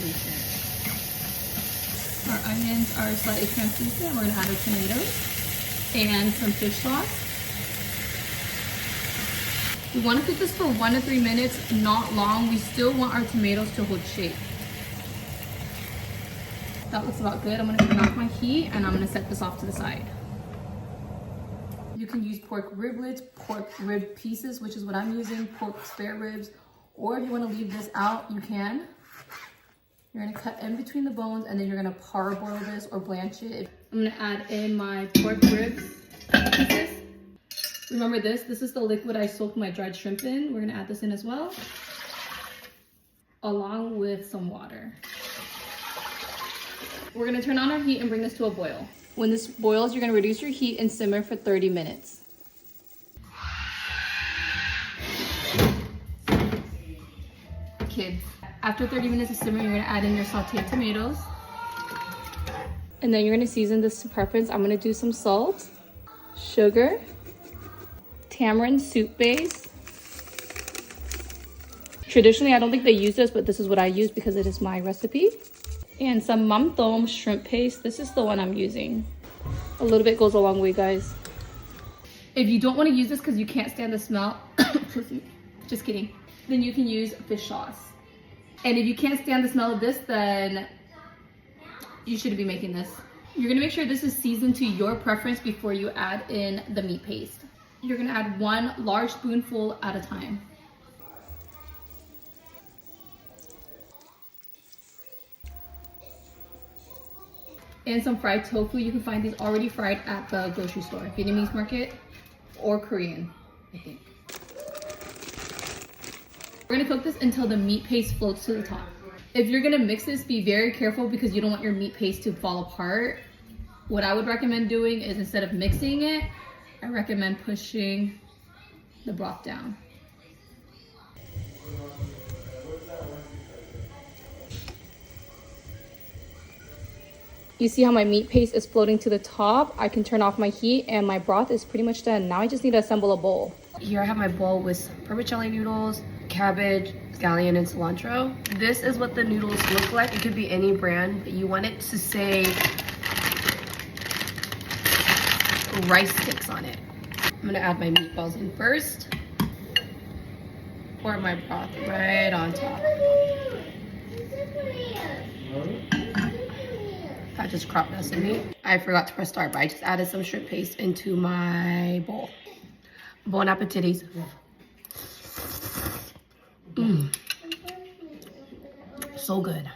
caramelization. Our onions are slightly translucent. We're gonna add our tomatoes and some fish sauce. We want to cook this for 1 to 3 minutes, not long. We still want our tomatoes to hold shape. That looks about good. I'm gonna turn off my heat and I'm gonna set this off to the side. You can use pork riblets, pork rib pieces, which is what I'm using, pork spare ribs, or if you wanna leave this out, you can. You're gonna cut in between the bones and then you're gonna parboil this or blanch it. I'm gonna add in my pork ribs pieces. Remember this is the liquid I soaked my dried shrimp in. We're gonna add this in as well, along with some water. We're gonna turn on our heat and bring this to a boil. When this boils, you're gonna reduce your heat and simmer for 30 minutes. Kids, after 30 minutes of simmering, you're gonna add in your sauteed tomatoes. And then you're gonna season this to preference. I'm gonna do some salt, sugar, tamarind soup base. Traditionally, I don't think they use this, but this is what I use because it is my recipe. And some mam tom shrimp paste. This is the one I'm using. A little bit goes a long way, guys. If you don't want to use this because you can't stand the smell, just kidding, then you can use fish sauce. And if you can't stand the smell of this, then you shouldn't be making this. You're gonna make sure this is seasoned to your preference before you add in the meat paste. You're gonna add 1 large spoonful at a time. And some fried tofu. You can find these already fried at the grocery store, Vietnamese market or Korean, I think. We're gonna cook this until the meat paste floats to the top. If you're gonna mix this, be very careful because you don't want your meat paste to fall apart. What I would recommend doing is instead of mixing it, I recommend pushing the broth down. You see how my meat paste is floating to the top? I can turn off my heat and my broth is pretty much done. Now I just need to assemble a bowl. Here I have my bowl with vermicelli noodles, cabbage, scallion, and cilantro. This is what the noodles look like. It could be any brand, but you want it to say rice sticks on it. I'm gonna add my meatballs in first. Pour my broth right on top. That just cropped mess in me. I forgot to press start, but I just added some shrimp paste into my bowl. Bon appetit. So good.